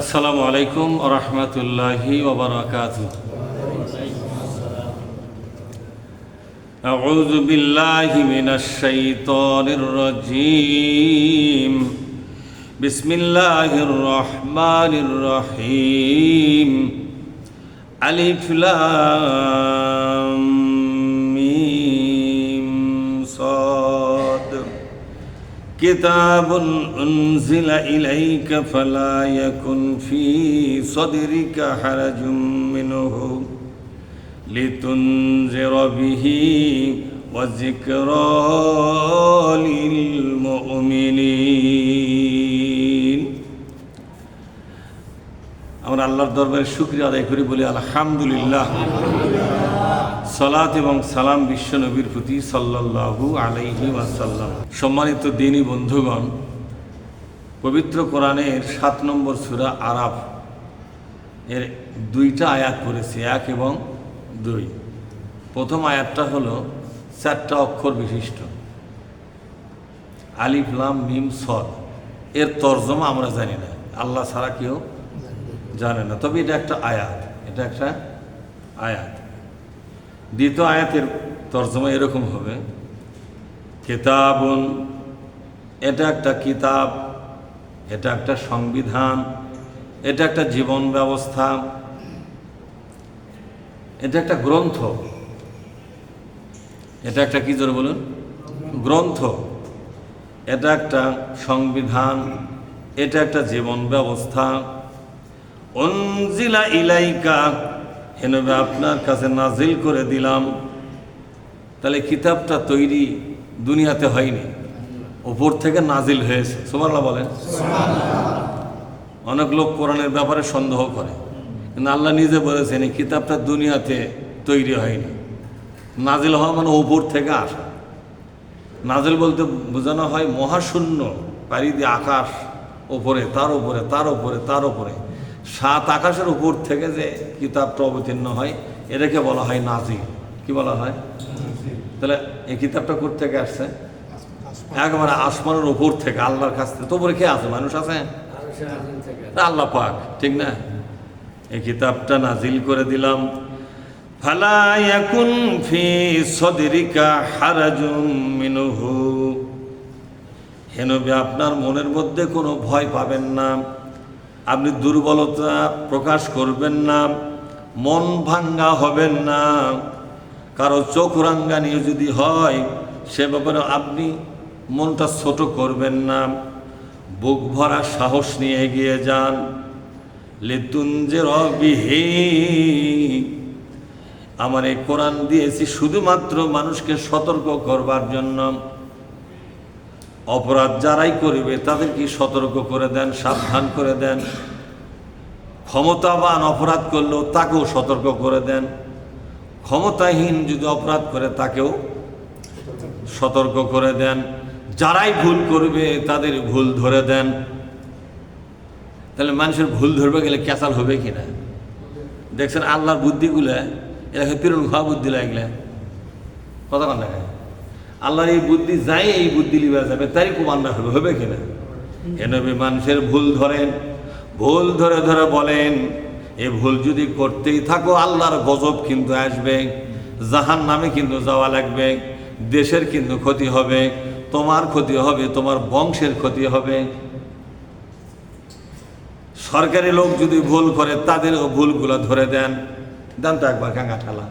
আসসালামু আলাইকুম ওয়া রাহমাতুল্লাহি ওয়া বারাকাতুহু। আউযু বিল্লাহি মিনাশ শাইতানির রাজীম। বিসমিল্লাহির রহমানির রহিম। আলিফ লাম মিম সাদ। কিতাবুন উনজিলা ইলাইকা ফালা ইয়াকুন ফি সাদরিকা হারাজুম মিনহু লিতুনজিরা বিহি ওয়া যিকরা লিল মুমিনিন। আমরা আল্লাহর দরবারে শুকরিয়া আদায় করি, বলি আলহামদুলিল্লাহ। সালাত এবং সালাম বিশ্ব নবীর প্রতি সাল্লাল্লাহু আলাইহি ওয়াসাল্লাম। সম্মানিত দ্বীনী বন্ধুগণ, পবিত্র কোরআনের 7 নম্বর সূরা আরাফ এর 2টা আয়াত পড়েছি, 1 এবং 2। প্রথম আয়াতটা হলো 4টা অক্ষর বিশিষ্ট, আলিফ লাম মিম সদ। এর তর্জমা আমরা জানি না, আল্লাহ ছাড়া কেউ জানে না, তবে এটা একটা আয়াত, এটা একটা আয়াত। দ্বিতীয় আয়াতের তর্জমা এরকম হবে, কিতাবুন, এটা একটা কিতাব, এটা একটা সংবিধান, এটা একটা জীবন ব্যবস্থা, এটা একটা গ্রন্থ। এটা একটা কি জোরে বলুন? গ্রন্থ। এটা একটা সংবিধান, এটা একটা জীবন ব্যবস্থা। উনজিলা ইলাইকা, হে নবী আপনার কাছে নাজিল করে দিলাম। তাহলে কিতাবটা তৈরি দুনিয়াতে হয়নি, উপর থেকে নাজিল হয়েছে। সুবহানাল্লাহ বলেন। অনেক লোক কোরআনের ব্যাপারে সন্দেহ করে, কিন্তু আল্লাহ নিজে বলেছেন এই কিতাবটা দুনিয়াতে তৈরি হয়নি। নাজিল হওয়া মানে উপর থেকে আসা। নাজিল বলতে বোঝানো হয় মহাশূন্য পাড়ি দিয়ে আকাশ, ওপরে তার উপরে তার উপরে তার উপরে 7 আকাশের উপর থেকে যে কিতাবটা অবতীর্ণ হয়, এটাকে বলা হয় নাজিল। কি বলা হয়? তাহলে এই কিতাবটা কোথা থেকে আসছে? একেবারে আসমানের উপর থেকে, আল্লাহর কাছ থেকে। তো উপরে কে আছে? মানুষ আছে? আল্লাহ পাক, ঠিক না? এই কিতাবটা নাজিল করে দিলাম। ফালা ইয়াকুন ফি সাদরিকা হারাজুম মিনহু, হে নবী আপনার মনের মধ্যে কোনো ভয় পাবেন না, আপনি দুর্বলতা প্রকাশ করবেন না, মন ভাঙ্গা হবেন না। কারো চোখ রাঙ্গানি যদি হয় সে ব্যাপারে আপনি মনটা ছোট করবেন না, বুক ভরা সাহস নিয়ে এগিয়ে যান। লিতুনজিরা বিহি, আমার এই কোরআন দিয়েছি শুধুমাত্র মানুষকে সতর্ক করবার জন্য। অপরাধ যারাই করবে তাদেরকে সতর্ক করে দেন, সাবধান করে দেন। ক্ষমতাবান অপরাধ করলেও তাকেও সতর্ক করে দেন। ক্ষমতাহীন যদি অপরাধ করে তাকেও সতর্ক করে দেন। যারাই ভুল করবে তাদের ভুল ধরে দেন। তাহলে মানুষের ভুল ধরবে গেলে ক্যাচাল হবে কিনা? দেখছেন আল্লাহর বুদ্ধিগুলো এলাকা পিরন খাওয়া বুদ্ধি লাগলে কথা কন দেখায়। আল্লাহর এই বুদ্ধি যাই, এই বুদ্ধি লিবা যাবে, তারই কুমান্না হবে, হবে কিনা? এনবি মানুষের ভুল ধরেন, ভুল ধরে ধরে বলেন এই ভুল যদি করতেই থাকো আল্লাহর গজব কিন্তু আসবে, জাহান্নামে কিন্তু যাওয়া লাগবে, দেশের কিন্তু ক্ষতি হবে, তোমার ক্ষতি হবে, তোমার বংশের ক্ষতি হবে। সরকারি লোক যদি ভুল করে তাদেরও ভুলগুলো ধরে দেন। দেন তো একবার কাঙ্গা ঠেলা।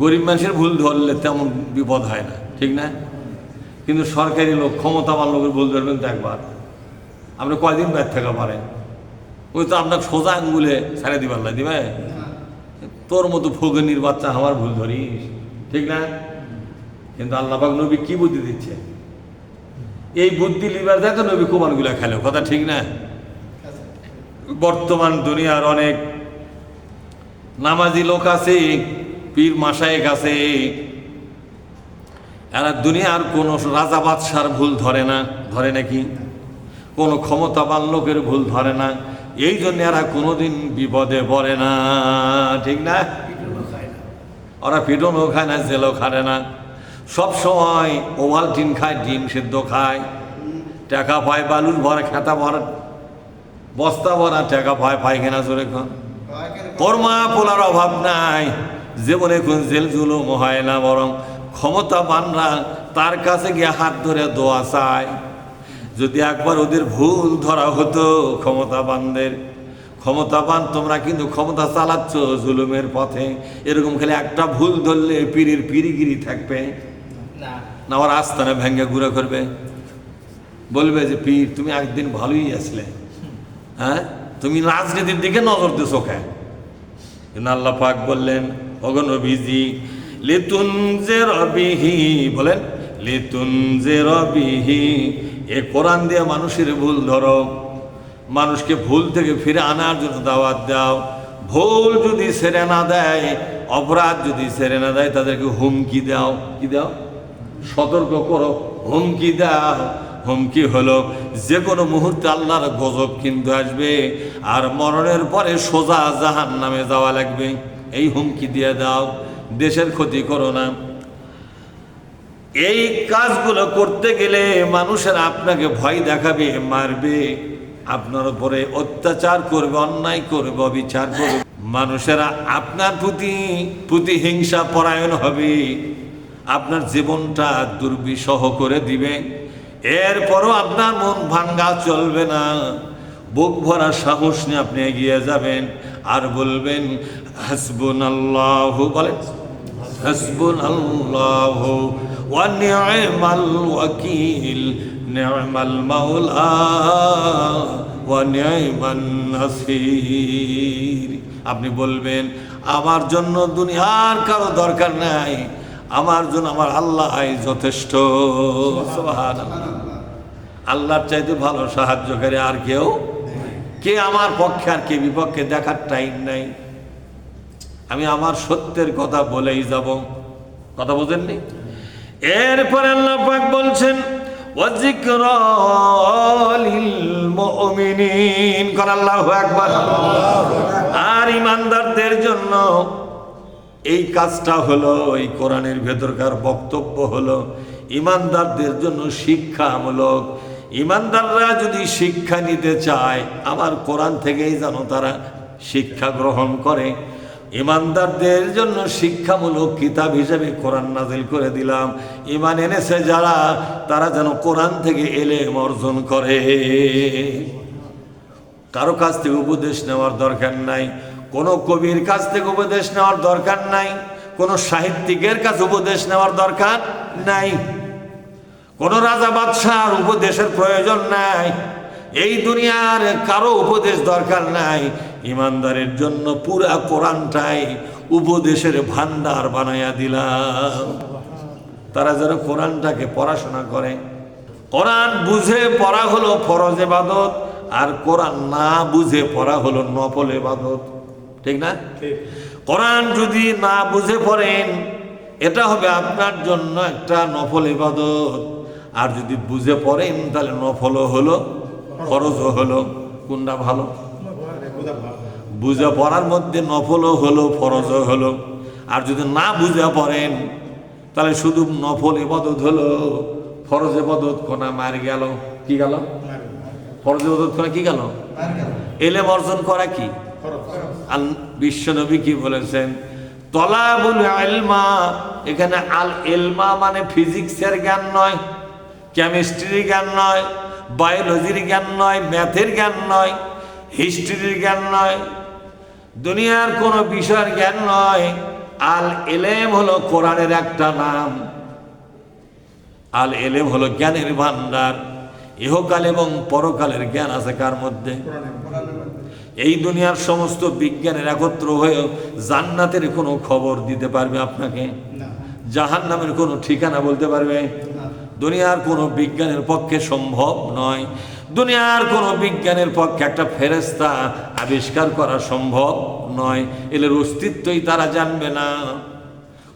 গরিব মানুষের ভুল ধরলে তেমন বিপদ হয় না, ঠিক না? কিন্তু সরকারি লোক, ক্ষমতাবান লোকের ভুল ধরবেন তো একবার, আপনি কয়দিন ব্যাগ থাকা পারেন? ওই তো আপনাকে সোজা আঙ্গুলে ছাড়ে দিবার দিবে। তোর মতো ফগনির বাচ্চা আমার ভুল ধরিস, ঠিক না? কিন্তু আল্লাহ পাক নবী কি বুদ্ধি দিচ্ছে? এই বুদ্ধি লিবার যায় তো নবী কুমারগুলা খেলে, কথা ঠিক না? বর্তমান দুনিয়ার অনেক নামাজি লোক আছে, পীর মাশায়েখ আছে, এরা দুনিয়ার কোনো রাজা বাদশার ভুল ধরে না। ধরে নাকি? কোনো ক্ষমতাবান লোকের ভুল ধরে না। এই জন্য এরা কোনোদিন বিপদে পড়ে না, ঠিক না? ওরা পিটনও খায় না, জেলও খায় না, সব সময় ওভালটিন খায়, ডিম সেদ্ধ খায়, টাকা পায় বালুর ভরা, খাতা ভরা, বস্তা ভরা টাকা পায়, পায়খানা জোরে খান। কর্মা পোলার অভাব নাই, জীবনে কোন জেল জুলুম হয় না, বরং ক্ষমতাবানরা তার কাছে গিয়ে হাত ধরে দোয়া চায়। যদি একবার ওদের ভুল ধরা হতো, ক্ষমতাবান তোমরা কিন্তু ক্ষমতা চালাচ্ছ জুলুমের পথে, এরকম খালি একটা ভুল ধরলে পীরের পিরিগিরি থাকবে না, ওর আস্তানা ভেঙ্গে গুঁড়ো করবে, বলবে যে পীর তুমি একদিন ভালোই আসলে, হ্যাঁ তুমি রাজনীতির দিকে নজর দিছো কেন? কিন্তু আল্লাহ পাক বললেন, ওগো নবীজি, লিতুনজিরা বিহি, বলেন লিতুনজিরা বিহি, এ কোরআন দিয়ে মানুষের ভুল ধরো, মানুষকে ভুল থেকে ফিরে আনার জন্য দাওয়াত দাও। ভুল যদি ছেড়ে না দেয়, অপরাধ যদি ছেড়ে না দেয়, তাদেরকে হুমকি দাও। কি দাও? সতর্ক করো, হুমকি দাও। হুমকি হলো যে কোনো মুহূর্তে আল্লাহর গজব কিন্তু আসবে, আর মরণের পরে সোজা জাহান্নামে যাওয়া লাগবে, এই হুমকি দিয়ে দাও। দেশের ক্ষতি করো না। এই কাজগুলো করতে গেলে মানুষের আপনাকে ভয় দেখাবে, মারবে, আপনার উপরে অত্যাচার করবে, অন্যায় করবে, অবিচার করবে, মানুষেরা আপনার প্রতি হিংসা পরায়ণ হবে, আপনার জীবনটা দুর্বিষহ করে দিবে। এরপরও আপনার মন ভাঙ্গা চলবে না, বুক ভরা সাহস নিয়ে আপনি এগিয়ে যাবেন আর বলবেন হাসবুনাল্লাহু, বলেন হাসবুনাল্লাহু ওয়া নি'মাল ওয়াকিল, নি'মাল মাওলা ওয়া নি'মান নাসির। আপনি বলবেন আমার জন্য দুনিয়ার কারো দরকার নাই, আমার জন্য আমার আল্লাহ যথেষ্ট। সুবহানাল্লাহ। আল্লাহর চাইতে ভালো সাহায্যকারী আর কেউ, কে আমার পক্ষে আর কে বিপক্ষে দেখার টাইম নাই। আমি আমার সত্যের কথা বলেই যাব, কথা বোঝেননি? এরপরে আল্লাহ পাক বলছেন ওয়াজিকরা লিল মুমিনিন, কার আল্লাহু আকবার। আর ইমানদারদের জন্য এই কাজটা হলো, এই কোরআনের ভেতরকার বক্তব্য হলো ইমানদারদের জন্য শিক্ষামূলক। ইমানদাররা যদি শিক্ষা নিতে চায়, আমার কোরআন থেকেই যেন তারা শিক্ষা গ্রহণ করে। ইমানদারদের জন্য শিক্ষামূলক কিতাব হিসেবে কোরআন নাজিল করে দিলাম। ঈমান এনেছে যারা, তারা যেন কোরআন থেকে ইলম অর্জন করে। কারো কাছ থেকে উপদেশ নেওয়ার দরকার নাই, কোনো কবির কাছ থেকে উপদেশ নেওয়ার দরকার নাই, কোনো সাহিত্যিকের কাছে উপদেশ নেওয়ার দরকার নাই, কোনো রাজা বাদশার উপদেশের প্রয়োজন নাই, এই দুনিয়ার কারো উপদেশ দরকার নাই। ইমানদারের জন্য পুরা কোরআনটাই উপদেশের ভান্ডার বানাইয়া দিলাম। তারা যেন কোরআনটাকে পড়াশোনা করে। কোরআন বুঝে পড়া হলো ফরজ ইবাদত, আর কোরআন না বুঝে পড়া হলো নফল ইবাদত, ঠিক না? কোরআন যদি না বুঝে পড়েন, এটা হবে আপনার জন্য একটা নফল ইবাদত, আর যদি বুঝে পড়েন তাহলে নফলও হলো ফরজও হলো। কোনটা ভালো? বুঝে পড়ার মধ্যে নফলও হলো ফরজও হলো। আর যদি না বুঝে পড়েন তাহলে শুধু নফল ইবাদত হলো, ফরজ ইবাদত কোনা মার গেল। কি গেল? ফরজ ইবাদত কোনা কি গেল? ইলম অর্জন করা কি? বিশ্বনবী কি বলেছেন? তলাবুল ইলমা, এখানে আল ইলমা মানে ফিজিক্সের জ্ঞান নয়, কেমিস্ট্রির জ্ঞান নয়, বায়োলজির জ্ঞান নয়, ম্যাথের জ্ঞান নয়, হিস্ট্রির জ্ঞান নয়, দুনিয়ার কোনো বিষয়ের জ্ঞান নয়। আল ইলম হলো কোরআনের একটা নাম। আল ইলম হলো জ্ঞানের ভান্ডার। ইহকাল এবং পরকালের জ্ঞান আছে কার মধ্যে? এই দুনিয়ার সমস্ত বিজ্ঞানের একত্র হয়ে জান্নাতের কোনো খবর দিতে পারবে আপনাকে? জাহান্নামের কোনো ঠিকানা বলতে পারবে? দুনিয়ার কোনো বিজ্ঞানের পক্ষে সম্ভব নয়। দুনিয়ার কোনো বিজ্ঞানের পক্ষে একটা ফেরেশতা আবিষ্কার করা সম্ভব নয়। এর অস্তিত্বই তারা জানবে না।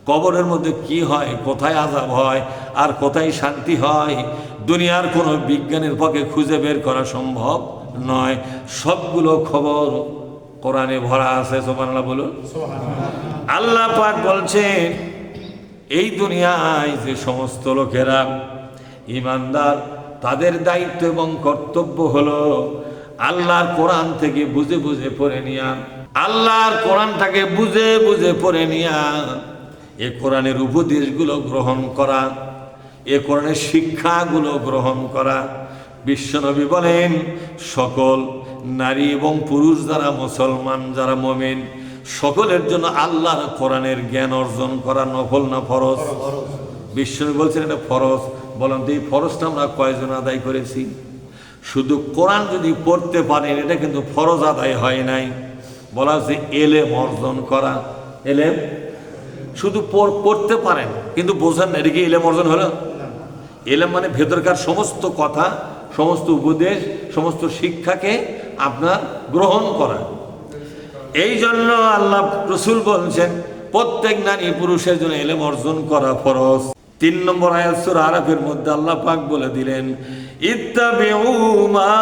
কবরের মধ্যে কি হয়, কোথায় আযাব হয় আর কোথায় শান্তি হয়, দুনিয়ার কোনো বিজ্ঞানের পক্ষে খুঁজে বের করা সম্ভব নয়। সবগুলো খবর কোরআনে ভরা আছে। সুবহানাল্লাহ বলুন। আল্লাহ পাক বলছেন, এই দুনিয়ায় যে সমস্ত লোকেরা ইমানদার তাদের দায়িত্ব এবং কর্তব্য হলো আল্লাহর কোরআন থেকে বুঝে বুঝে পড়ে নিয়া, আল্লাহর কোরআনটাকে বুঝে বুঝে পড়ে নিয়া এ কোরআনের উপদেশগুলো গ্রহণ করা, এ কোরআনের শিক্ষাগুলো গ্রহণ করা। বিশ্বনবী বলেন, সকল নারী এবং পুরুষ যারা মুসলমান, যারা মুমিন, সকলের জন্য আল্লাহর কোরআনের জ্ঞান অর্জন করা নফল না ফরজ? বিশ্বনবী বলছেন এটা ফরজ। বলেন তো এই ফরজটা আমরা কয়জন আদায় করেছি? শুধু কোরআন যদি পড়তে পারেন এটা কিন্তু ফরজ আদায় হয় নাই। বলা হচ্ছে এলেম অর্জন করা। এলেম শুধু পড়তে পারেন কিন্তু বোঝেন না, এটা কি এলেম অর্জন হলো? এলেম মানে ভেতরকার সমস্ত কথা, সমস্ত উপদেশ, সমস্ত শিক্ষাকে আপনার গ্রহণ করা। এই জন্য আল্লাহ রাসূল বলছেন প্রত্যেক নারী পুরুষের জন্য এলেম অর্জন করা ফরজ। 3 নম্বর আয়াত সূরা আরাফের মধ্যে আল্লাহ পাক বলে দিলেন, ইত্তাবিউ মা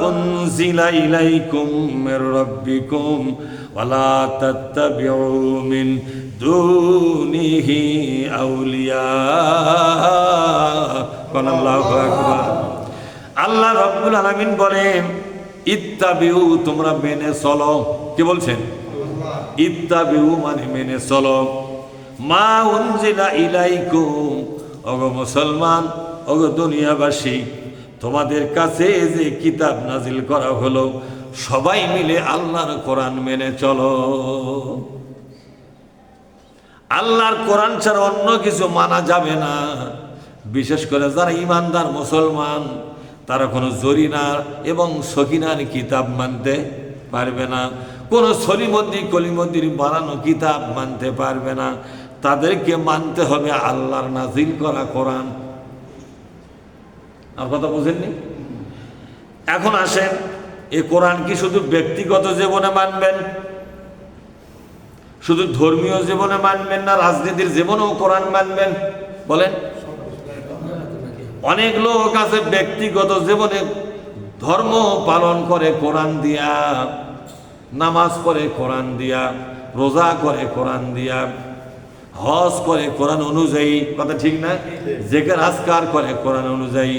উনজিলা ইলাইকুম মির রাব্বিকুম ওয়ালা তাত্তাবিউ মিন দুনিহি আউলিয়া। আল্লাহু আকবার। আল্লাহ রাব্বুল আলামিন বলেন, ইত্তাবিউ তোমরা মেনে চলো। কি বলছেন? ইত্তাবিউ মানে মেনে চলো। মা উনজিলা ইলাইকুম, ওগো মুসলমান, ওগো দুনিয়াবাসী, তোমাদের কাছে যে কিতাব নাজিল করা হলো সবাই মিলে আল্লাহর কোরআন মেনে চলো। আল্লাহর কোরআন ছাড়া অন্য কিছু মানা যাবে না। বিশেষ করে যারা ইমানদার মুসলমান তারা কোনো জরিনার এবং সকিনার কিতাব মানতে পারবে না, কোনো সলিমদ্দি কলিমদ্দির বানানো কিতাব মানতে পারবে না। তাদেরকে মানতে হবে আল্লাহর নাজিল করা কোরআন। আর কথা বুঝেননি? এখন আসেন, এই কোরআন কি শুধু ব্যক্তিগত জীবনে মানবেন, শুধু ধর্মীয় জীবনে মানবেন, না রাজনীতির জীবনেও কোরআন মানবেন? বলেন। অনেক লোক আছে ব্যক্তিগত জীবনে ধর্ম পালন করে কোরআন দিয়া, নামাজ পড়ে কোরআন দিয়া, রোজা করে কোরআন দিয়া, হজ করে কোরআন অনুযায়ী, কথা ঠিক না? জিকির আজকার করে কোরআন অনুযায়ী,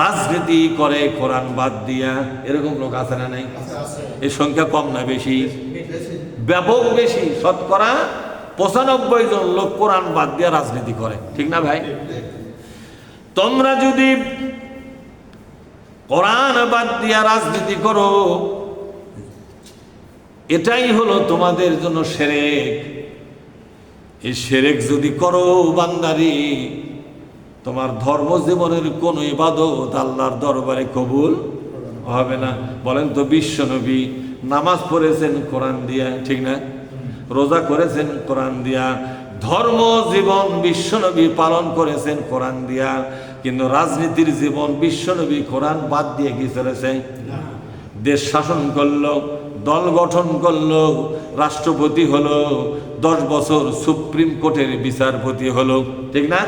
রাজনীতি করে কোরআন বাদ দিয়া। এরকম লোক আছে না নাই? এই সংখ্যা কম না বেশি? ব্যাপক বেশি। শতকরা 95 জন লোক কোরআন বাদ দিয়া রাজনীতি করে, ঠিক না ভাই? তোমরা যদি কোরআন বাদ দিয়া রাজনীতি করো, এটাই হলো তোমাদের জন্য শিরক। এই শিরক যদি করো বান্দারি, তোমার ধর্ম জীবনের কোন ইবাদত আল্লাহর দরবারে কবুল হবে না। বলেন তো, বিশ্বনবী নামাজ পড়েছেন কোরআন দিয়া, ঠিক না? রোজা করেছেন কোরআন দিয়া, ধর্ম জীবন বিশ্বনবী পালন করেছেন কোরআন দিয়া, কিন্তু রাজনীতির জীবন বিশ্বনবী কোরআন বাদ দিয়ে কি চলেছে? দেশ শাসন করলো, দল গঠন করলো, রাষ্ট্রপতি হলো, 10 বছর সুপ্রিম কোর্টের বিচারপতি হলো, ঠিক না?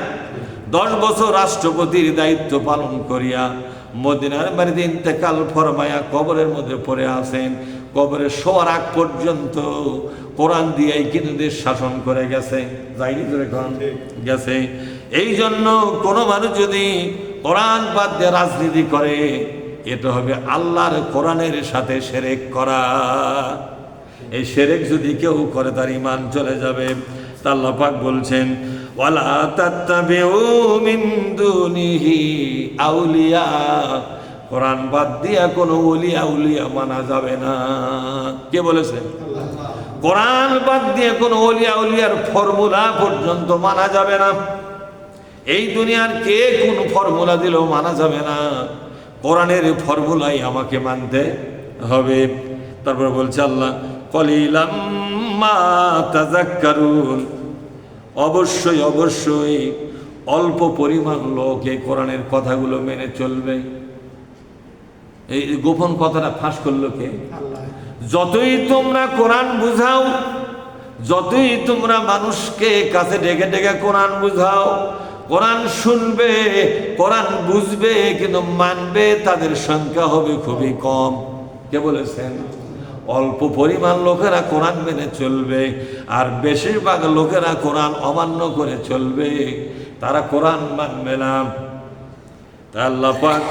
10 বছর রাষ্ট্রপতির দায়িত্ব পালন করিয়া মদিনার বাড়িতে ইন্তেকাল ফরমায়া কবরের মধ্যে পড়ে আছেন। কবরে শোয়ার আগ পর্যন্ত কোরআন দিয়েই কিন্তু দেশ শাসন করে গেছে, যাইনি তো? এখন গেছে। এই জন্য কোনো মানুষ যদি কোরআন বাদ দিয়ে রাজনীতি করে, এটা হবে আল্লাহর কোরআনের সাথে শিরক করা। এই শিরক যদি কেউ করে তার ঈমান চলে যাবে। তা আল্লাহ পাক বলছেন, ওয়ালা তাত্তাবিউ মিন দুনিহি আউলিয়া, কোরআন বাদ দিয়া কোনো ওলি আউলিয়া মানা যাবে না। কে বলেছে? কোরআন বাদ দিয়ে কোনো ওলি আউলিয়ার ফর্মুলা পর্যন্ত মানা যাবে না। এই দুনিয়ার কে কোন ফর্মুলা দিলেও মানা যাবে না, কোরআনের ফর্মুলাই আমাকে মানতে হবে। তারপর বলছে আল্লাহ, কলিলাম মা তাযাক্কারুন, অবশ্যই অবশ্যই অল্প পরিমাণ লোক এই কোরআনের কথাগুলো মেনে চলবে। এই গোপন কথাটা ফাঁস করলো কে? যতই তোমরা কোরআন বুঝাও, যতই তোমরা মানুষকে কাছে ডেকে ডেকে কোরআন বুঝাও, কোরআন শুনবে, কোরআন বুঝবে, কিন্তু মানবে তাদের সংখ্যা হবে খুবই কম। কে বলেছেন? অল্প পরিমাণ লোকেরা কোরআন মেনে চলবে, আর বেশিরভাগ লোকেরা কোরআন অমান্য করে চলবে, তারা কোরআন মানবে না। আল্লাহ পাক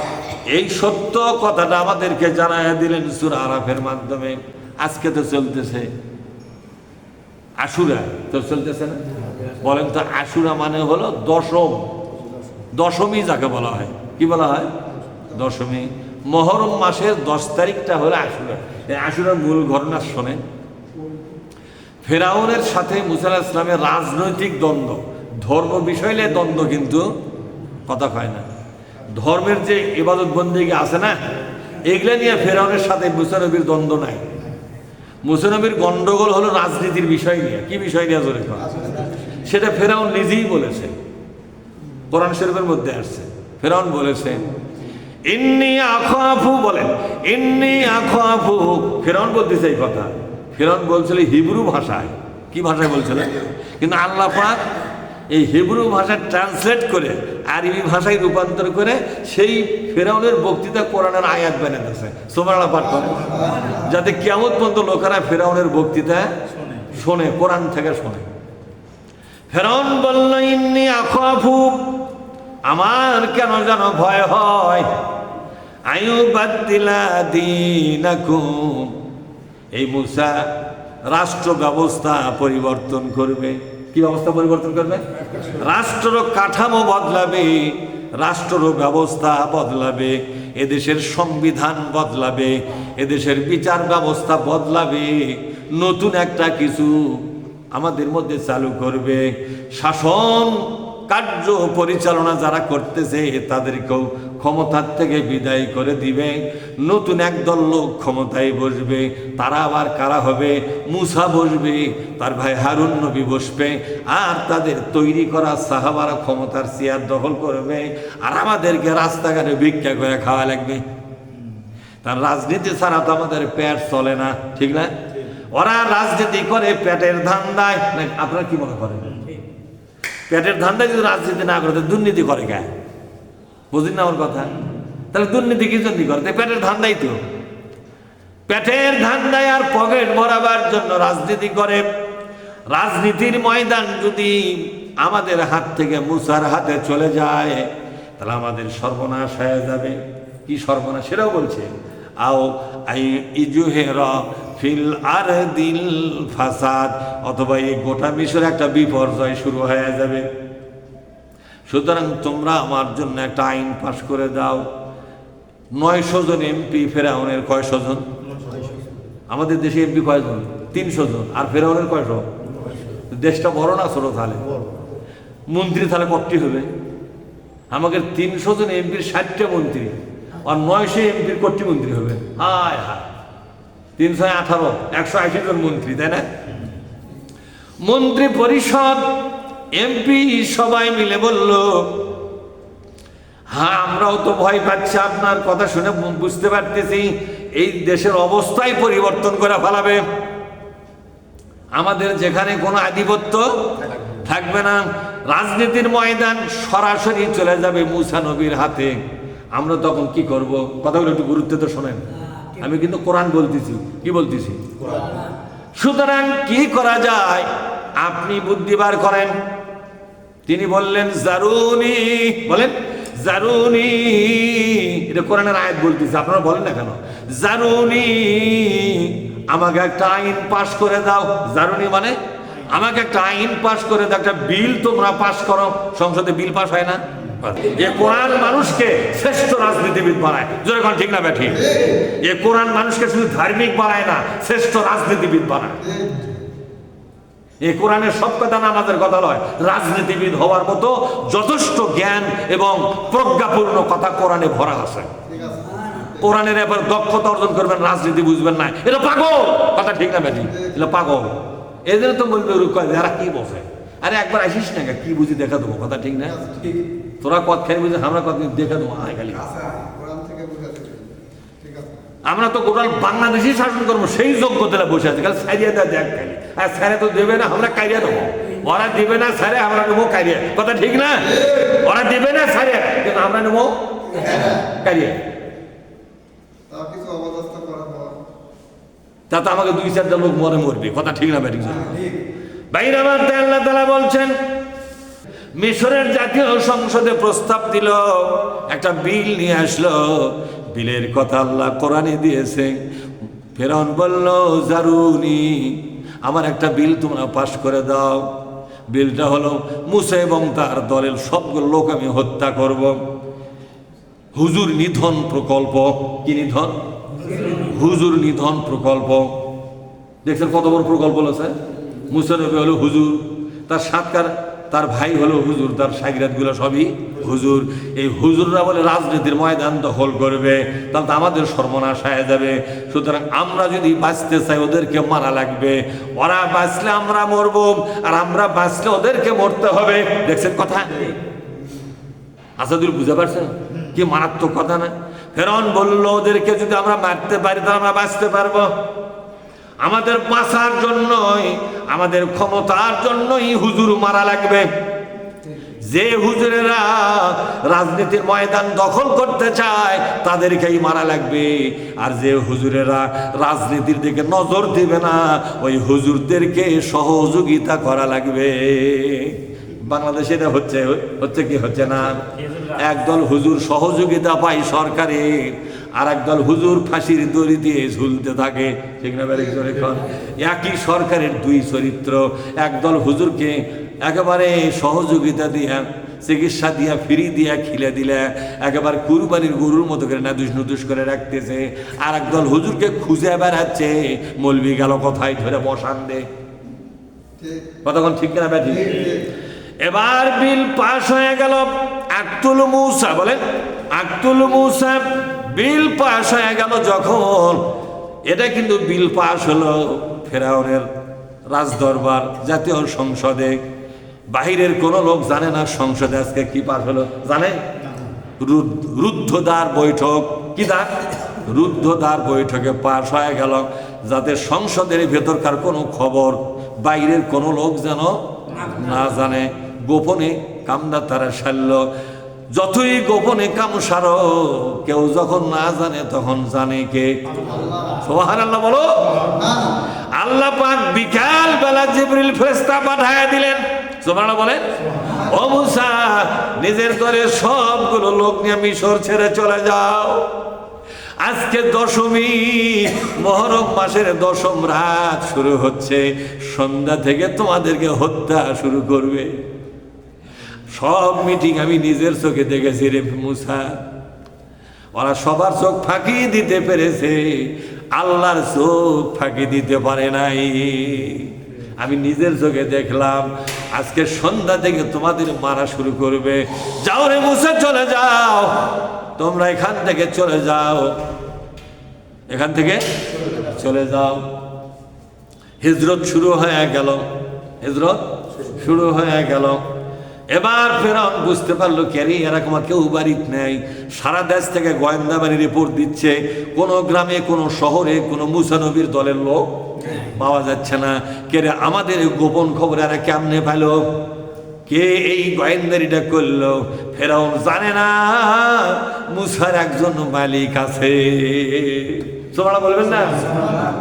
এই সত্য কথাটা আমাদেরকে জানায়া দিলেন সূরা আরাফের মাধ্যমে। আজকে তো চলতেছে আশুরা, তো চলতেছে না? বলেন তো, আশুরা মানে হলো দশমী যাকে বলা হয়। কি বলা হয়? দশমী। মহরম মাসের 10 তারিখটা হলো আশুরা। এই আশুরার মূল ঘটনা শোনেন। ফেরাউনের সাথে মুসা আলাইহিস সালামের রাজনৈতিক দ্বন্দ্ব, ধর্ম বিষয় নিয়ে দ্বন্দ্ব, কিন্তু কথা কয় না। ধর্মের যে ইবাদত বন্দেগী আছে না, এগুলা নিয়ে ফেরাউনের সাথে মুসা নবীর দ্বন্দ্ব নাই। মুসা নবীর গন্ডগোল হলো রাজনীতির বিষয় নিয়ে। কি বিষয় নিয়ে জোরে কর? সেটা ফেরাউন নিজেই বলেছে, কোরআন শরীফের মধ্যে আসছে। ফেরাউন বলেছে ইন্নী আখাফু, বলেন ইন্নী আখাফু। ফেরাউন বলতেছে এই কথা। ফেরাউন বলছিল হিব্রু ভাষায়। কি ভাষায় বলছিল? কিন্তু আল্লাহ পাক এই হিব্রু ভাষা ট্রান্সলেট করে আরবি ভাষায় রূপান্তর করে সেই ফেরাউনের বক্তৃতা কোরআনের আয়াত বানাতেছে। সুবহানাল্লাহ পাঠ করে, যাতে কিয়ামত পর্যন্ত লোকেরা ফেরাউনের বক্তৃতা শোনে, কোরআন থেকে শোনে। ফেরাউন বলল ইন্নী আখাফু, আমার কেন যেন ভয় হয়, আইয়ুবাদদিলা দীনাকুম, এই মুসা রাষ্ট্র ব্যবস্থা পরিবর্তন করবে। কি ব্যবস্থা পরিবর্তন করবে? রাষ্ট্র কাঠামো বদলাবে, রাষ্ট্র ব্যবস্থা বদলাবে, এদেশের সংবিধান বদলাবে, এদেশের বিচার ব্যবস্থা বদলাবে, নতুন একটা কিছু আমাদের মধ্যে চালু করবে। শাসন কার্য পরিচালনা যারা করতেছে তাদেরকেও ক্ষমতার থেকে বিদায় করে দিবে, নতুন একদল লোক ক্ষমতায় বসবে। তারা আবার কারা হবে? মুসা বসবে, তার ভাই হারুন নবী বসবে, আর তাদের তৈরি করা সাহাবারা ক্ষমতার চেয়ার দখল করবে, আর আমাদেরকে রাস্তাঘাটে ভিক্ষা করে খাওয়া লাগবে। তার রাজনীতি ছাড়া তো আমাদের পেট চলে না, ঠিক না? ওরা রাজনীতি করে পেটের ধান্দায়। আপনারা কি মনে করেন? পেটের ধান্দায় যদি রাজনীতি না করে দুর্নীতি করে গায়ে, বুঝলেন না আমার কথা? তাহলে দুর্নীতি কি জন্য করে? পেটের ধান্দাই তো। পেটের ধান্দায় আর পকেট ভরাবার জন্য রাজনীতি করে। রাজনীতির ময়দান যদি আমাদের হাত থেকে মুসার হাতে চলে যায়, তাহলে আমাদের সর্বনাশ হয়ে যাবে। কি সর্বনাশ? সেটাও বলছে, আও আই ইজুহেরা ফিল আরদিল ফাসাদ, অথবা এই গোটা মিশরে একটা বিপর্যয় শুরু হয়ে যাবে। সুতরাং তোমরা আমার জন্য একটা আইন পাশ করে দাও। 900 জন এমপি, ফেরাউনের কয়শো জন? আমাদের দেশে এমপি কয়জন? 300 জন। আর ফেরাউনের কয়শো? দেশটা বড় না ছোট? তাহলে মন্ত্রী তাহলে কতটি হবে? আমাদের 300 জন এমপির 60টা মন্ত্রী, আর 900 এমপির কতটি মন্ত্রী হবে? হায় হায়, 318, 180 জন মন্ত্রী, তাই না? মন্ত্রী পরিষদ, এমপি সবাই মিলে বলল, হ্যাঁ আমরাও তো ভয় পাচ্ছি, আপনার কথা শুনে বুঝতে পারতেছি এই দেশের অবস্থাই পরিবর্তন করে ফেলাবে। আমাদের যেখানে কোনো আধিপত্য থাকবে না, রাজনীতির ময়দান সরাসরি চলে যাবে মুসা নবীর হাতে। আমরা তখন কি করব? কথাগুলো একটু গুরুত্ব তো শোনেন। আমি কিন্তু কোরআন বলতেছি। কি বলতেছি? সুতরাং কি করা যায়? আপনি বুদ্ধি বার করেন। তিনি বললেন জারুনি, বলেন জারুনি। এটা কোরআনের আয়াত বলতেছে, আপনারা বলেন না কেন? জারুনি, আমাকে একটা আইন পাশ করে দাও। জারুনি মানে আমাকে একটা আইন পাশ করে দাও, একটা বিল তোমরা পাশ করো। সংসদে বিল পাশ হয় না? এ কোরআন মানুষকে শ্রেষ্ঠ রাজনীতিবিদ বানায়। জোরে কোন ঠিক না ব্যাঠি? এ কোরআন মানুষকে শুধু ধার্মিক বানায় না, শ্রেষ্ঠ রাজনীতিবিদ বানায়। এই কোরআনের সব কথা না আমাদের কথা নয়, রাজনীতিবিদ হওয়ার মতো যথেষ্ট জ্ঞান এবং প্রজ্ঞাপূর্ণ কথা কোরআনে ভরা আছে। কোরআনের এবার দক্ষতা অর্জন করবেন, রাজনীতি বুঝবেন না, এটা পাগল। কথা ঠিক না ব্যাটি? এটা পাগল। এদের তো বলবে যারা কি বসে, আরে একবার আসিস না, কি বুঝি দেখা দেবো। কথা ঠিক না? তোরা কত খাই বুঝে, আমরা কত দেখা দেবো। খালি আমরা তো গোটা বাংলাদেশি শাসন করবো, সেই যোগ্যতা বসে আছে। খালি সারিয়া দেয় দেখ, খালি আর স্যারে তো দেবে না, আমরা কাইরিয়া দেবো। ওরা দেবে না স্যারে, আমরা নেবো কাইরিয়া। কথা ঠিক না? ওরা দেবে না স্যারে, কিন্তু আমরা নেবো কাইরিয়া। তা তো আমাকে 2-4টা লোক মরবে। কথা ঠিক না ব্যাটিং? বাইরে আমার আল্লাহ তাআলা বলছেন মিশরের জাতীয় সংসদে প্রস্তাব দিল, একটা বিল নিয়ে আসলো। বিলের কথা আল্লাহ কোরআনে দিয়েছে। ফেরাউন বলল, জারুনি, আমার একটা বিল তোমরা পাশ করে দাও। বিলটা হলো মুসা এবং তার দলের সবগুলো লোক আমি হত্যা করব। হুজুর নিধন প্রকল্প। কি নিধন? হুজুর নিধন প্রকল্প। দেখছেন কত বড় প্রকল্প হলো স্যার। মুসা নবী হলো হুজুর, তার সাতকার তার ভাই হলো হুজুর, তার সাগিরাতগুলো সবই হুজুর। এই হুজুররা বলে রাজনীতির ময়দান দখল করবে, তাহলে তো আমাদের সর্বনাশ হয়ে যাবে। সুতরাং আমরা যদি বাঁচতে চাই ওদেরকে মারা লাগবে। ওরা বাঁচলে আমরা মরবো, আর আমরা বাঁচলে ওদেরকে মরতে হবে। দেখছেন কথা? আসাদুল বুঝতে পারছেন কি মারাত্মক কথা না? ফেরাউন বলল, ওদেরকে যদি আমরা মারতে পারি তাহলে আমরা বাঁচতে পারবো। আমাদের বাঁচার জন্যই, আমাদের ক্ষমতার জন্যই হুজুর মারা লাগবে। যে হুজুরেরা রাজনীতির ময়দান দখল করতে চায় তাদেরকেই মারা লাগবে, আর যে হুজুরেরা রাজনীতির দিকে নজর দিবে না ওই হুজুরদেরকে সহযোগিতা করা লাগবে। বাংলাদেশে এটা হচ্ছে কি হচ্ছে না? একদল হুজুর সহযোগিতা পায় সরকারের, আর একদল হুজুর ফাঁসির দড়ি দিয়ে ঝুলতে থাকে। একই সরকারের দুই চরিত্র। একদল হুজুরকে একেবারে সহযোগিতা দিয়া, চিকিৎসা দিয়া, ফ্রি দিয়া, খিলে দিলে একেবারে কুরবানির গরুর মতো করে নাদুস নুদুস করে রাখতেছে। আর একদল হুজুরকে খুঁজে বেড়াচ্ছে, মলবি গেল কোথায়, ধরে বসান দে। কতক্ষণ ঠিক না ব্যাঠি? এবার বিল পাশ হয়ে গেল। আক্তুল মুসা, বলেন আক্তুল মুসা, বিল পাশ হয়ে গেল যখন, এটা কিন্তু বিল পাশ হলো ফেরাউনের রাজদরবার, জাতীয় সংসদে। বাহিরের কোনো লোক জানে না সংসদে আজকে কি পাশ হলো, জানে? রুদ্ধদ্বার বৈঠক। কি দ্বার? রুদ্ধদ্বার বৈঠকে পাশ হয়ে গেল, যাতে সংসদের ভেতরকার কোনো খবর বাইরের কোনো লোক যেন না জানে। গোপনে কামটা তারা সারল। যতই গোপনে কাম সারো, কেউ যখন না জানে তখন জানে কে? সুবহানাল্লাহ বলো। আল্লাহ পাক বিকাল বেলা জিবরিল ফেরেশতা পাঠায়া দিলেন। সুবহানাল্লাহ বলেন। ও মুসা, নিজের দলের সবগুলো লোক নিয়ে মিশর ছেড়ে চলে যাও। আজকে দশমী, মুহররম মাসের দশম রাত শুরু হচ্ছে। সন্ধ্যা থেকে তোমাদেরকে হত্যা শুরু করবে। সব মিটিং আমি নিজের চোখে দেখেছি রে মুসা। ওরা সবার চোখ ফাঁকি দিতে পেরেছে, আল্লাহর চোখ ফাঁকি দিতে পারে নাই। আমি নিজের চোখে দেখলাম। আজকে সন্ধ্যা থেকে তোমাদের মারা শুরু করবে। যাও রে মুসা, চলে যাও, তোমরা এখান থেকে চলে যাও, এখান থেকে চলে যাও। হিজরত শুরু হয়ে গেল, হিজরত শুরু হয়ে গেল। এবার ফেরাউন বুঝতে পারলো, কেরি এরকম কেউ বাড়িতে নেই। সারা দেশ থেকে গোয়েন্দা বাহিনী রিপোর্ট দিচ্ছে, কোনো গ্রামে, কোনো শহরে কোনো মুসা নবীর দলের লোক পাওয়া যাচ্ছে না। কেরে আমাদের গোপন খবর এরা কেমনে পেল? কে এই গোয়েন্দারিটা করলো? ফেরাউন জানে না মুসার একজন মালিক আছে। তোমরা বলবেন না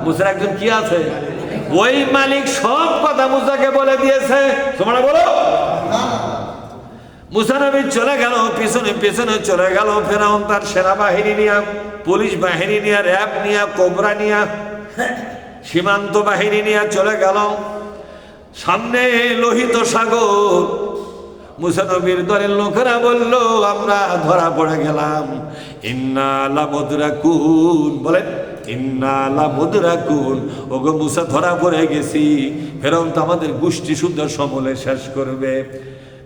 মুসার একজন কি আছে? ওই মালিক সব কথা মুসাকে বলে দিয়েছে। তোমরা বলো। মুসা নবী চলে গেল, পিছনে পিছনে চলে গেল ফেরাউন তার সেনাবাহিনী নিয়ে, পুলিশ বাহিনী নিয়ে, র্যাব নিয়ে, কোবরা নিয়ে, সীমান্ত বাহিনী নিয়ে চলে গেল। সামনে লোহিত সাগর। মুসা নবীর দলের লোকেরা বলল, আমরা ধরা পড়ে গেলাম। ইন্না লামুদরাকুন, বলেন ইন্না লামুদরাকুন। ওগো মুসা, ধরা পড়ে গেছি। ফেরাউন তো আমাদের গোষ্ঠী শুদ্ধ সমলে শেষ করবে।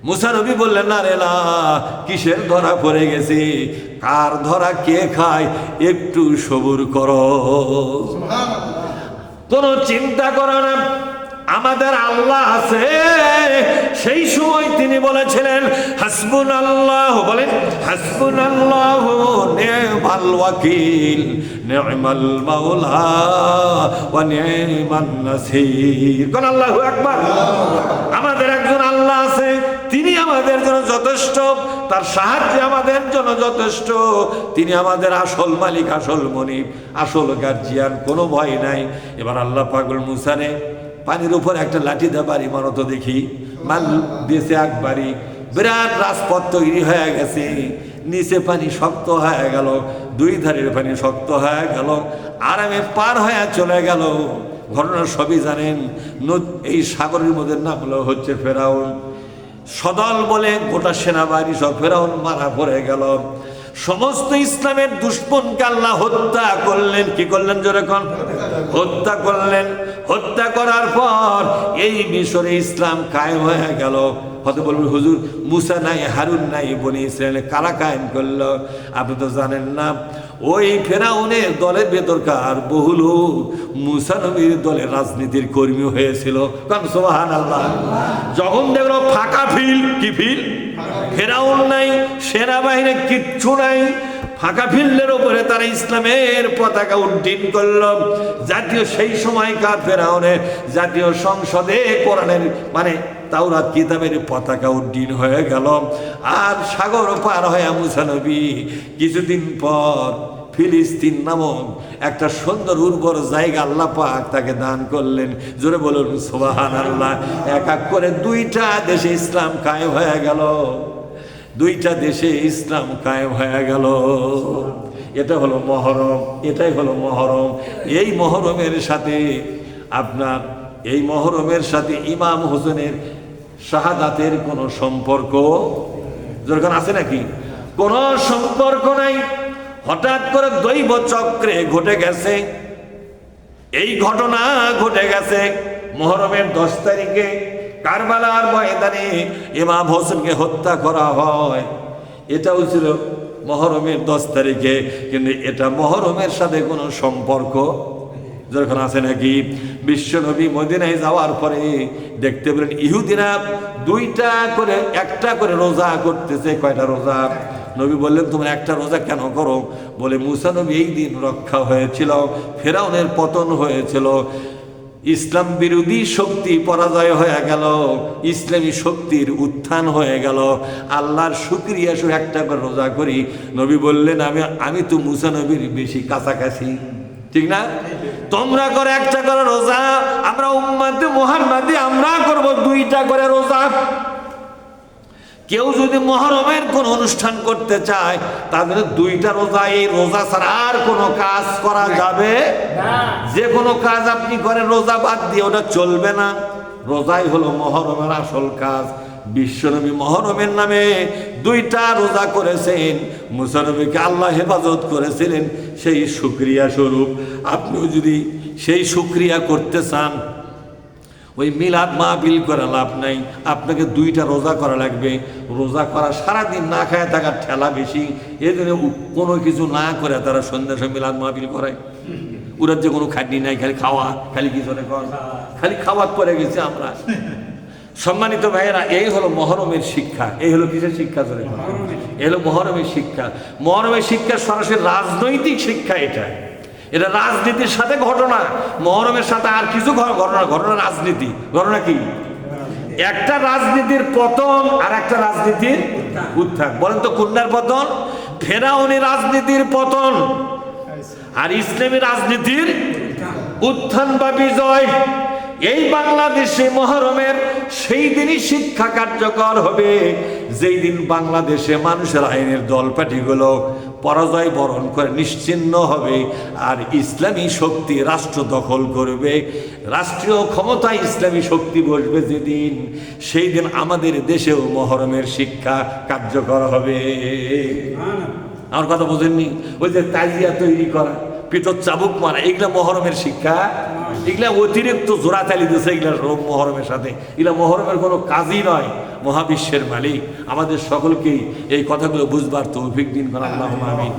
মুসা নবী বললেন, না রে না, কিসের ধরা পড়ে গেছি? কার ধরা কে খায়, একটু সবুর করো, কোনো চিন্তা করো না, আমাদের আল্লাহ আছে। সেই সময় তিনি বলেছিলেন হাসবুনাল্লাহ, বলেন হাসবুনাল্লাহু নি'মাল ওয়াকিল, নি'মাল মাওলা ওয়া নি'মান নাসির। কোন আল্লাহু আকবার। আমাদের একজন আল্লাহ আছে, তিনি আমাদের জন্য যথেষ্ট, তার সাহায্যে আমাদের জন্য যথেষ্ট। তিনি আমাদের আসল মালিক, আসল মনিব, আসল গার্জিয়ান, কোনো ভয় নাই। এবার আল্লাহ পাগল মুসারে পানির উপর একটা লাঠি দিয়ে বাড়ি মারো তো দেখি। মাল দিয়েছে একবারই, বিরাট রাজপথ তৈরি হয়ে গেছে, নিচে পানি শক্ত হয়ে গেল, দুই ধারের পানি শক্ত হয়ে গেল, আরামে পার হয়ে চলে গেল। ঘটনা সবই জানেন। এই সাগরের মধ্যে নাম হচ্ছে ফেরাউন। সদল বলে গোটা সেনাবাহিনী সব ফেরাউন মারা পড়ে গেল। সমস্ত ইসলামের দুশমনকে আল্লাহ হত্যা করলেন। কি করলেন? যেরকম হত্যা করলেন। হত্যা করার পর এই মিশরে ইসলাম কায়েম হয়ে গেল। হয়তো বলবেন হুজুর মুসা নাই, হারুন নাই, বনি ইসরায়েলে কারা কায়েম করলো? আপনি তো জানেন না। ওই ফেরাউনের দলের ভেতরকার বহু লোক মুসা নবীর দলের রাজনীতির কর্মী হয়েছিল। কারণ সুবহানাল্লাহ, যখন দেখলো ফাঁকা ফিল, কি ফিল? ফেরাউন নাই, সেনাবাহিনী কিচ্ছু নাই, ফাঁকা ফিল্ডের উপরে তারা ইসলামের পতাকা উড্ডীন করল। জাতীয় সেই সময়কার ফেরাউনে জাতীয় সংসদে কোরআনের মানে তাওরাত কিতাবের পতাকা উড্ডীন হয়ে গেল। আর সাগর পার হয়ে মুসা নবী কিছুদিন পর ফিলিস্তিন নামক একটা সুন্দর উর্বর জায়গা আল্লাহ পাক তাকে দান করলেন। জোরে বলুন সুবহানাল্লাহ। এক এক করে দুইটা দেশে ইসলাম কায়েম হয়ে গেল। দুইটা দেশে ইসলাম কায়েম হয়ে গেল। এটা হলো মহরম। এটাই হলো মহরম। এই মহরমের সাথে আপনার এই মহরমের সাথে ইমাম হোসেনের শাহাদাতের কোনো সম্পর্ক যখন আছে নাকি? কোনো সম্পর্ক নাই। হঠাৎ করে দৈব চক্রে ঘটে গেছে। এই ঘটনা ঘটে গেছে মহরমের 10 তারিখে কারবালার ময়দানে ইমাম হোসেনকে হত্যা করা হয়। এটাও ছিল মহরমের 10 তারিখে, কিন্তু এটা মহরমের সাথে কোনো সম্পর্ক যখন আছে নাকি? বিশ্বনবী মদিনায় যাওয়ার পরে দেখতে পেলেন ইহুদিরা একটা করে রোজা করতেছে। কয়টা রোজা? নবী বললেন তোমরা একটা রোজা কেন করো? বলে মুসা নবী এই দিন রক্ষা হয়েছিল, ফেরাউনের পতন হয়েছিল, ইসলাম বিরোধী শক্তি পরাজয় হয়ে গেল, ইসলামী শক্তির উত্থান হয়ে গেল। আল্লাহর শুকরিয়া শুধু একটা করে রোজা করি। নবী বললেন আমি তো মুসা নবীর বেশি কাছাকাছি, ঠিক না? তোমরা করে একটা করে রোজা, আমরা উম্মতে মুহাম্মাদি আমরা করব 2টা করে রোজা। কেউ যদি মহরমের কোন অনুষ্ঠান করতে চায় তাহলে 2টা রোজা, এই রোজা ছাড়া আর কোনো কাজ করা যাবে না। যে কোনো কাজ আপনি করেন রোজা বাদ দিয়ে ওটা চলবে না। রোজাই হলো মহরমের আসল কাজ। বিশ্বনবী মহরমের নামে 2টা রোজা করেছেন। মুসা নবীকে আল্লাহ হেফাজত করেছিলেন, সেই শুকরিয়া স্বরূপ। আপনিও যদি সেই শুকরিয়া করতে চান, ওই মিলাদ মাহফিল করে লাভ নাই, আপনাকে 2টা রোজা করা লাগবে। রোজা করা সারাদিন না খায় থাকার ঠেলা বেশি, এই জন্য কোনো কিছু না করে তারা সন্ধ্যার সময় মিলাদ মাহফিল করে। ওরা যে কোনো খাদ্যি নাই, খালি খাওয়া, খালি কি করে খালি খাওয়ার পরে গেছে আমরা। সম্মানিত ভাইয়েরা, এই হলো মহরমের শিক্ষা। এই হলো কিসের শিক্ষা? ধরে এই হলো মহরমের শিক্ষা। মহরমের শিক্ষা সরাসরি রাজনৈতিক শিক্ষা। এটা রাজনীতির সাথে ঘটনা, মহরমের সাথে আর কিছু ঘটনা রাজনীতি। ঘটনা কি? একটা রাজনীতির পতন আর একটা রাজনীতির উত্থান। বলেন তো কোনটার পতন? ফেরাউনি রাজনীতির পতন আর ইসলামী রাজনীতির উত্থান বা বিজয়। এই বাংলাদেশে মহরমের সেই দিনই শিক্ষা কার্যকর হবে যেই দিন বাংলাদেশে মানুষের আইনের দলপাটিগুলো পরাজয় বরণ করে নিশ্চিহ্ন হবে আর ইসলামী শক্তি রাষ্ট্র দখল করবে। রাষ্ট্রীয় ক্ষমতায় ইসলামী শক্তি বসবে যেদিন, সেই দিন আমাদের দেশেও মহরমের শিক্ষা কার্যকর হবে। আমার কথা বোঝেননি? ওই যে তাজিয়া তৈরি করা, পিতর চাবুক মারা, এগুলা মহরমের শিক্ষা। এগুলা অতিরিক্ত জোড়া চালি দিয়েছে এগুলা মহরমের সাথে। এগুলা মহরমের কোনো কাজই নয়। মহাবিশ্বের মালিক আমাদের সকলকেই এই কথাগুলো বুঝবার তৌফিক দিন করেন। আল্লাহুম্মা আমিন।